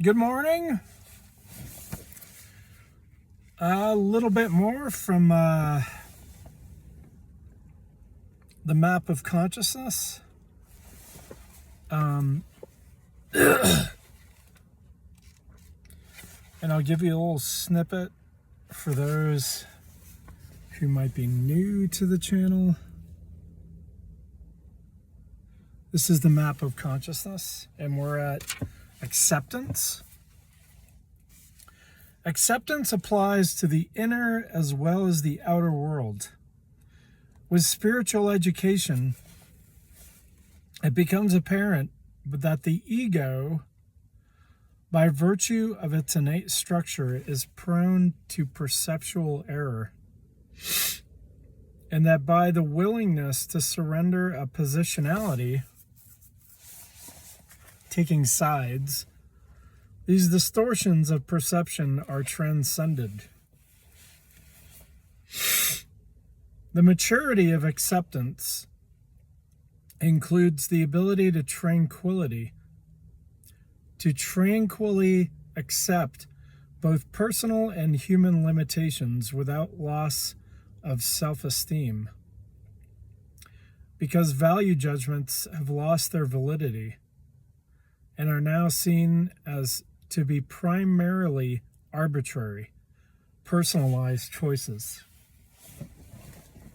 Good morning. A little bit more from the map of consciousness. And I'll give you a little snippet for those who might be new to the channel. This is the map of consciousness, and we're at acceptance. Acceptance applies to the inner as well as the outer world. With spiritual education, it becomes apparent that the ego, by virtue of its innate structure, is prone to perceptual error, and that by the willingness to surrender a positionality, taking sides, these distortions of perception are transcended. The maturity of acceptance includes the ability to tranquilly accept both personal and human limitations without loss of self-esteem, because value judgments have lost their validity and are now seen as to be primarily arbitrary, personalized choices.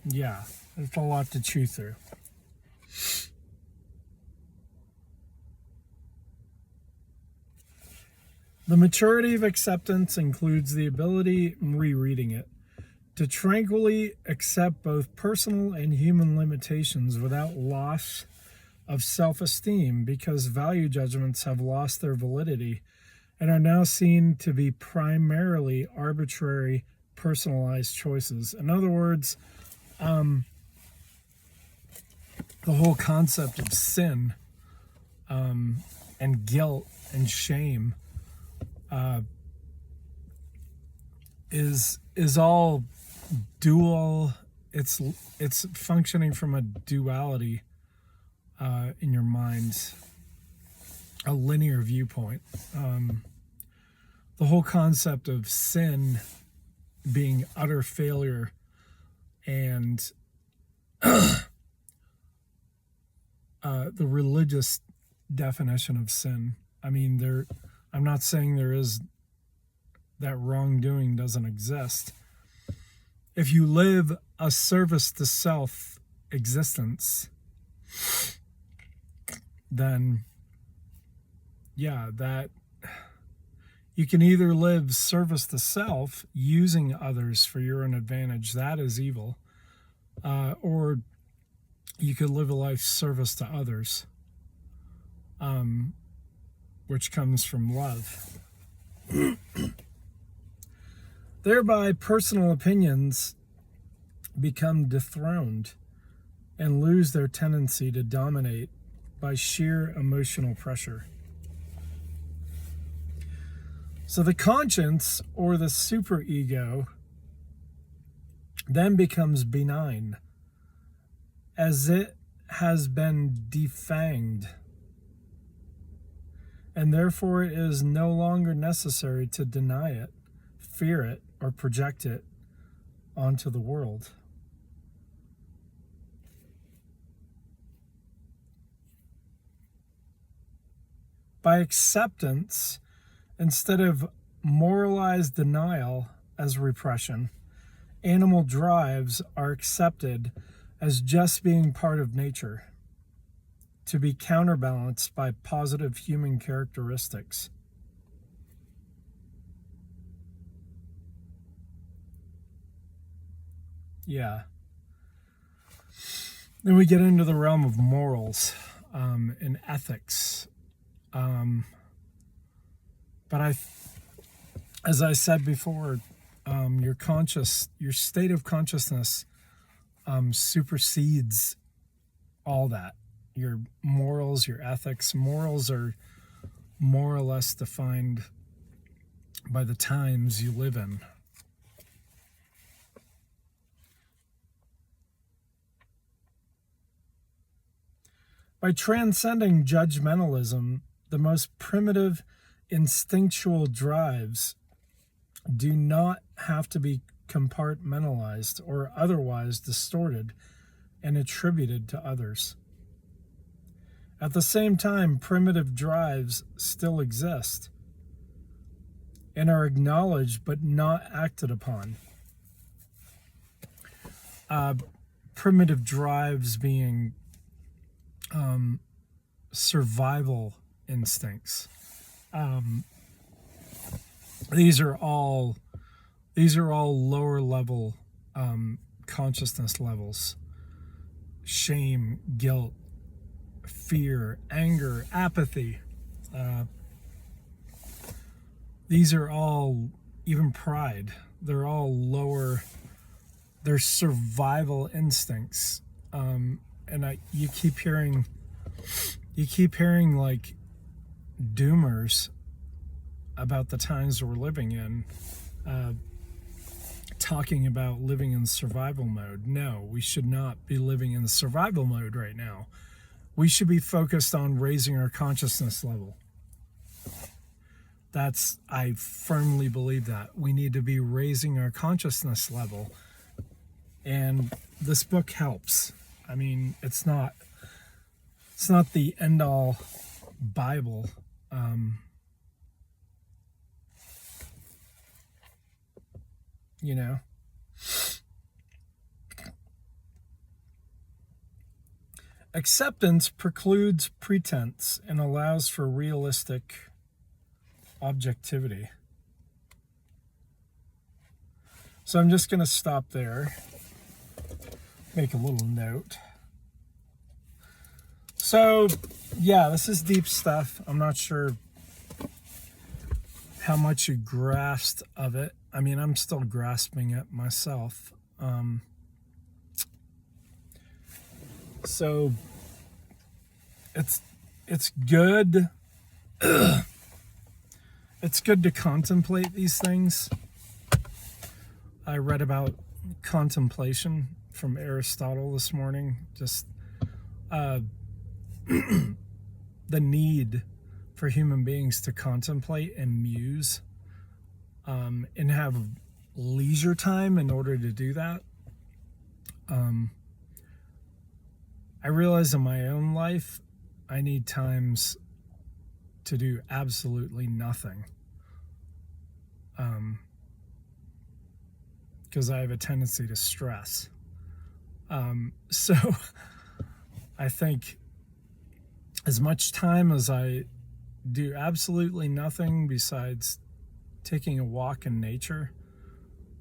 Yeah, there's a lot to chew through. The maturity of acceptance includes the ability, I'm rereading it, to tranquilly accept both personal and human limitations without loss of self-esteem, because value judgments have lost their validity and are now seen to be primarily arbitrary, personalized choices. In other words, the whole concept of sin and guilt and shame is all dual. It's functioning from a duality in your mind, a linear viewpoint. The whole concept of sin being utter failure and the religious definition of sin. I mean, I'm not saying that wrongdoing doesn't exist. If you live a service to self existence, then yeah, that you can either live service to self, using others for your own advantage, that is evil, or you could live a life service to others, which comes from love. Thereby, personal opinions become dethroned and lose their tendency to dominate by sheer emotional pressure. So the conscience, or the superego, then becomes benign, as it has been defanged, and therefore it is no longer necessary to deny it, fear it, or project it onto the world. By acceptance, instead of moralized denial as repression, animal drives are accepted as just being part of nature, to be counterbalanced by positive human characteristics. Yeah. Then we get into the realm of morals and ethics. But as I said before, your state of consciousness supersedes all that. Your morals, your ethics. Morals are more or less defined by the times you live in. By transcending judgmentalism, the most primitive instinctual drives do not have to be compartmentalized or otherwise distorted and attributed to others. At the same time, primitive drives still exist and are acknowledged but not acted upon. Primitive drives being survival instincts. These are all lower level consciousness levels. Shame, guilt, fear, anger, apathy. These are all, even pride, they're all lower, they're survival instincts. And you keep hearing like doomers about the times we're living in, talking about living in survival mode. No, we should not be living in survival mode right now. We should be focused on raising our consciousness level. I firmly believe that. We need to be raising our consciousness level. And this book helps. I mean, it's not the end-all Bible. You know? Acceptance precludes pretense and allows for realistic objectivity. So I'm just going to stop there, make a little note. So, yeah, this is deep stuff. I'm not sure how much you grasped of it. I mean, I'm still grasping it myself. So it's good. It's good to contemplate these things. I read about contemplation from Aristotle this morning. Just the need for human beings to contemplate and muse, and have leisure time in order to do that. I realize in my own life, I need times to do absolutely nothing. Because I have a tendency to stress. So I think as much time as I do absolutely nothing besides taking a walk in nature,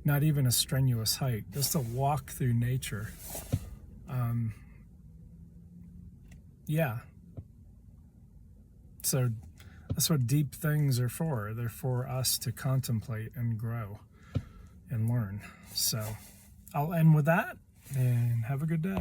not even a strenuous hike, just a walk through nature. Yeah. So that's what deep things are for. They're for us to contemplate and grow and learn. So I'll end with that and have a good day.